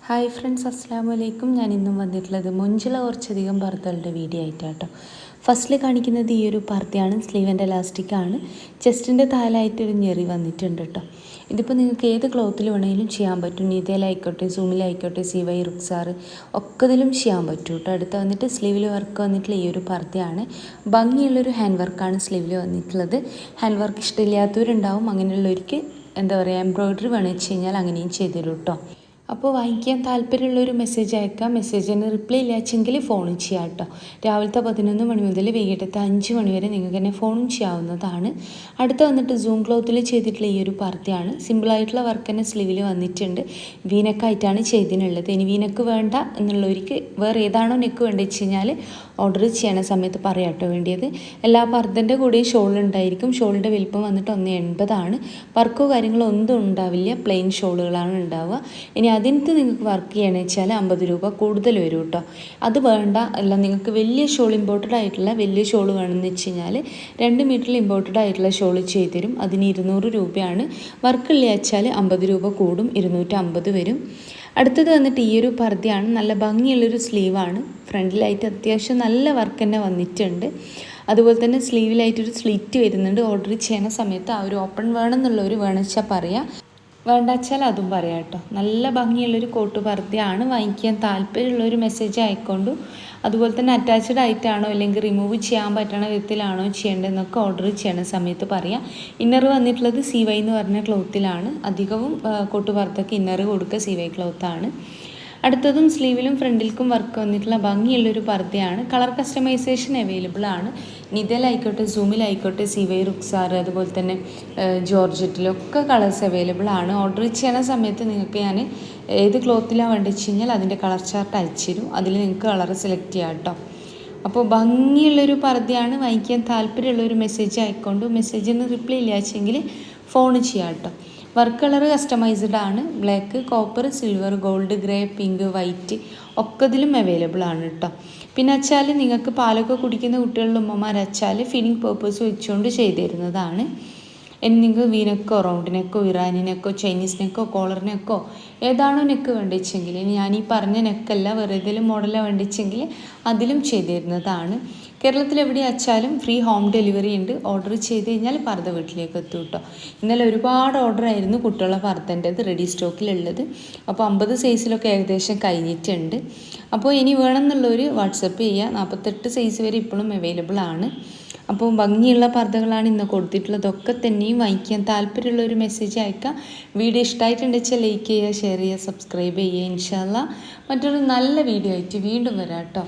Hi friends, അസ്സലാമു അലൈക്കും. ഞാൻ ഇന്നും വന്നിട്ടുള്ളത് മൊഞ്ചുള്ള കുറച്ചധികം പർദ്ദകളുടെ വീഡിയോ ആയിട്ടാട്ടോ. ഫസ്റ്റിൽ കാണിക്കുന്നത് ഈ ഒരു പർദ്ദയാണ്. സ്ലീവിൻ്റെ ഇലാസ്റ്റിക്കാണ്. ചെസ്റ്റിൻ്റെ താഴായിട്ടൊരു ഞെറി വന്നിട്ടുണ്ട് കേട്ടോ. ഇതിപ്പോൾ നിങ്ങൾക്ക് ഏത് ക്ലോത്തിൽ വേണമെങ്കിലും ചെയ്യാൻ പറ്റും. നീതയിലായിക്കോട്ടെ, സൂമിലായിക്കോട്ടെ, സിവൈ, റുക്സാർ ഒക്കതിലും ചെയ്യാൻ പറ്റും കേട്ടോ. അടുത്ത് വന്നിട്ട് സ്ലീവിൽ വർക്ക് വന്നിട്ടുള്ള ഈ ഒരു പർദ്ദയാണ്. ഭംഗിയുള്ളൊരു ഹാൻഡ് വർക്കാണ് സ്ലീവിൽ വന്നിട്ടുള്ളത്. ഹാൻഡ് വർക്ക് ഇഷ്ടമില്ലാത്തവരുണ്ടാവും. അങ്ങനെയുള്ളവർക്ക് എന്താ പറയുക, എംബ്രോയ്ഡറി വേണമെന്ന് വെച്ച് കഴിഞ്ഞാൽ അങ്ങനെയും ചെയ്തു തരും കേട്ടോ. അപ്പോൾ വാങ്ങിക്കാൻ താല്പര്യമുള്ളൊരു മെസ്സേജ് അയക്കാം. മെസ്സേജിന് റിപ്ലൈ ഇല്ലാച്ചെങ്കിൽ ഫോണും ചെയ്യാം കേട്ടോ. രാവിലത്തെ 11 മണി മുതൽ വൈകിട്ടത്തെ 5 മണി വരെ നിങ്ങൾക്ക് തന്നെ ഫോണും ചെയ്യാവുന്നതാണ്. അടുത്ത വന്നിട്ട് സൂം ക്ലോത്തിൽ ചെയ്തിട്ടുള്ള ഈ ഒരു പർദ്ദയാണ്. സിമ്പിളായിട്ടുള്ള വർക്ക് തന്നെ സ്ലീവിൽ വന്നിട്ടുണ്ട്. വീനക്കായിട്ടാണ് ചെയ്തിട്ടുള്ളത്. ഇനി വീനക്ക് വേണ്ട എന്നുള്ളവർക്ക് വേറെ ഏതാണോ നെക്ക് വേണ്ടത് വെച്ച് കഴിഞ്ഞാൽ ഓർഡർ ചെയ്യണ സമയത്ത് പറയാം കേട്ടോ വേണ്ടിയത്. എല്ലാ പർദ്ദൻ്റെ കൂടെയും ഷോൾ ഉണ്ടായിരിക്കും. ഷോളിൻ്റെ വലിപ്പം വന്നിട്ട് 1.80 വർക്കോ കാര്യങ്ങളോ ഒന്നും ഉണ്ടാവില്ല. പ്ലെയിൻ ഷോളുകളാണ് ഉണ്ടാവുക. ഇനി അതിനകത്ത് നിങ്ങൾക്ക് വർക്ക് ചെയ്യണമെന്ന് വെച്ചാൽ 50 രൂപ കൂടുതൽ വരും കേട്ടോ. അത് വേണ്ട, അല്ല നിങ്ങൾക്ക് വലിയ ഷോൾ ഇമ്പോർട്ടഡ് ആയിട്ടുള്ള വലിയ ഷോൾ വേണമെന്ന് വെച്ച് കഴിഞ്ഞാൽ 2 മീറ്ററിൽ ഇമ്പോർട്ടഡ് ആയിട്ടുള്ള ഷോൾ ചെയ്ത് തരും. അതിന് 200 രൂപയാണ്. വർക്കുള്ള വെച്ചാൽ 50 രൂപ കൂടും, 250 വരും. അടുത്തത് വന്നിട്ട് ഈ ഒരു പർദ്ദയാണ്. നല്ല ഭംഗിയുള്ളൊരു സ്ലീവാണ്. ഫ്രണ്ടിലായിട്ട് അത്യാവശ്യം നല്ല വർക്ക് തന്നെ വന്നിട്ടുണ്ട്. അതുപോലെ തന്നെ സ്ലീവിലായിട്ടൊരു സ്ലിറ്റ് വരുന്നുണ്ട്. ഓർഡർ ചെയ്യുന്ന സമയത്ത് ആ ഒരു ഓപ്പൺ വേണമെന്നുള്ളവർ വേണമെച്ചാൽ പറയാം, വേണ്ട വെച്ചാൽ അതും പറയാം കേട്ടോ. നല്ല ഭംഗിയുള്ളൊരു കോട്ട് പർദ്ദയാണ്. വാങ്ങിക്കാൻ താല്പര്യമുള്ളൊരു മെസ്സേജ് ആയിക്കൊണ്ടു. അതുപോലെ തന്നെ അറ്റാച്ച്ഡ് ആയിട്ടാണോ അല്ലെങ്കിൽ റിമൂവ് ചെയ്യാൻ പറ്റണ വിധത്തിലാണോ ചെയ്യേണ്ടതെന്നൊക്കെ ഓർഡർ ചെയ്യണ സമയത്ത് പറയാം. ഇന്നർ വന്നിട്ടുള്ളത് സിവൈ എന്ന് പറഞ്ഞ ക്ലോത്തിലാണ്. അധികവും കോട്ട് പർദ്ദക്ക് ഇന്നർ കൊടുക്കുക സിവൈ ക്ലോത്താണ്. അടുത്തതും സ്ലീവിലും ഫ്രണ്ടിൽക്കും വർക്ക് വന്നിട്ടുള്ള ഭംഗിയുള്ളൊരു പർദ്ദയാണ്. കളർ കസ്റ്റമൈസേഷൻ അവൈലബിൾ ആണ്. നിതയിലായിക്കോട്ടെ, സൂമിലായിക്കോട്ടെ, സിവൈ, റുക്സാർ, അതുപോലെ തന്നെ ജോർജറ്റിലൊക്കെ കളേഴ്സ് അവൈലബിൾ ആണ്. ഓർഡർ ചെയ്യുന്ന സമയത്ത് നിങ്ങൾക്ക് ഞാൻ ഏത് ക്ലോത്തിലാണ് വേണ്ടത് വെച്ച് കഴിഞ്ഞാൽ അതിൻ്റെ കളർ ചാർട്ട് അയച്ചു തരും. അതിൽ നിങ്ങൾക്ക് കളർ സെലക്ട് ചെയ്യാം കേട്ടോ. അപ്പോൾ ഭംഗിയുള്ളൊരു പർദ്ദയാണ്. വാങ്ങിക്കാൻ താല്പര്യമുള്ളൊരു മെസ്സേജ് ആയിക്കൊണ്ട് മെസ്സേജിന് റിപ്ലൈ ഇല്ലാച്ചെങ്കിൽ ഫോൺ ചെയ്യാം കേട്ടോ. വർക്ക് കളർ കസ്റ്റമൈസ്ഡ് ആണ്. Black, copper, silver, gold, grey, pink, white ഒക്കെ ഇതിലും അവൈലബിൾ ആണ് കേട്ടോ. പിന്നെ വെച്ചാൽ നിങ്ങൾക്ക് പാലൊക്കെ കുടിക്കുന്ന കുട്ടികളുടെ ഉമ്മമാർ വെച്ചാൽ ഫീഡിങ് പേർപ്പസ് വെച്ചുകൊണ്ട് ചെയ്തു തരുന്നതാണ്. ഇനി നിങ്ങൾക്ക് വീനക്കോ, റൗണ്ട് നെക്കോ, ഇറാനി നെക്കോ, ചൈനീസ് നെക്കോ, കോളർ നെക്കോ ഏതാണോ നെക്ക് വേണ്ടിച്ചെങ്കിൽ, ഇനി ഞാൻ ഈ പറഞ്ഞ നെക്കല്ല വേറെ ഏതെങ്കിലും മോഡലാണ് വേണ്ടിച്ചെങ്കിൽ അതിലും ചെയ്തു തരുന്നതാണ്. കേരളത്തിൽ എവിടെ വെച്ചാലും ഫ്രീ ഹോം ഡെലിവറി ഉണ്ട്. ഓർഡർ ചെയ്ത് കഴിഞ്ഞാൽ പർദ്ദ വീട്ടിലേക്ക് എത്തും കേട്ടോ. ഇന്നലെ ഒരുപാട് ഓർഡർ ആയിരുന്നു കുട്ടികളുടെ പർദ്ദൻ്റെത് റെഡി സ്റ്റോക്കിലുള്ളത്. അപ്പോൾ 50 സൈസിലൊക്കെ ഏകദേശം കഴിഞ്ഞിട്ടുണ്ട്. അപ്പോൾ ഇനി വേണമെന്നുള്ളവർ വാട്സപ്പ് ചെയ്യുക. 48 സൈസ് വരെ ഇപ്പോഴും അവൈലബിൾ ആണ്. അപ്പോൾ ഭംഗിയുള്ള പർദ്ദകളാണ് ഇന്ന് കൊടുത്തിട്ടുള്ളതൊക്കെ തന്നെയും. വാങ്ങിക്കാൻ താല്പര്യമുള്ള ഒരു മെസ്സേജ് അയക്കാം. വീഡിയോ ഇഷ്ടമായിട്ടുണ്ടെന്ന് വെച്ചാൽ ലൈക്ക് ചെയ്യുക, ഷെയർ ചെയ്യുക, സബ്സ്ക്രൈബ് ചെയ്യുക. ഇൻഷാ അല്ലാഹ് മറ്റൊരു നല്ല വീഡിയോ ആയിട്ട് വീണ്ടും വരാം കേട്ടോ.